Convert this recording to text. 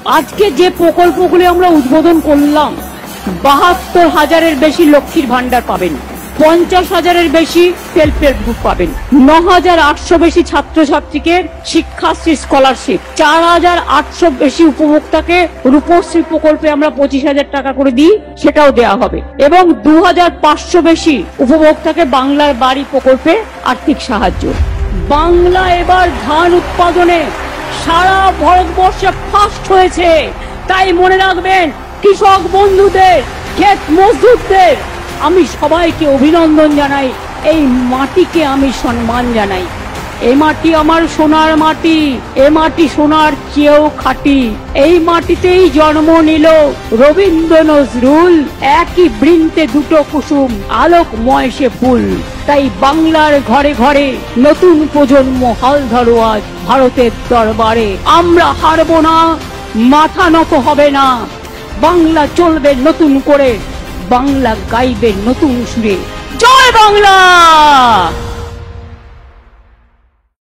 আজকে যে প্রকল্পগুলি আমরা উদ্বোধন করলাম, ৭২,০০০-এর বেশি লক্ষ্মীর ভান্ডার পাবেন, ৫০,০০০-এর বেশি সেলফ হেল্প গ্রুপ পাবেন, ৯,৮০০ বেশি ছাত্রছাত্রীকে শিক্ষাশ্রী স্কলারশিপ, ৪,৮০০ বেশি উপভোক্তাকে রূপশ্রী প্রকল্পে আমরা ২৫,০০০ টাকা করে দিই, সেটাও দেওয়া হবে, এবং ২,৫০০ বেশি উপভোক্তাকে বাংলার বাড়ি প্রকল্পে আর্থিক সাহায্য। বাংলা এবার ধান উৎপাদনে সারা ভারতবর্ষে ফার্স্ট হয়েছে। তাই মনে রাখবেন, কৃষক বন্ধুদের, ক্ষেত মজদুরদের আমি সবাইকে অভিনন্দন জানাই, এই মাটিকে আমি সম্মান জানাই। এই মাটি আমার সোনার মাটি, এ মাটি সোনার চেয়েও খাঁটি। এই মাটিতেই জন্ম নিল রবীন্দ্র নজরুল, একই বৃন্তে দুটো কুসুম, আলোকময় সে ফুল। তাই বাংলার ঘরে ঘরে নতুন প্রজন্ম হাল ধরো আজ ভারতের দরবারে। আমরা হারবো না, মাথা নত হবে না। বাংলা চলবে নতুন করে, বাংলা গাইবে নতুন সুরে। জয় বাংলা।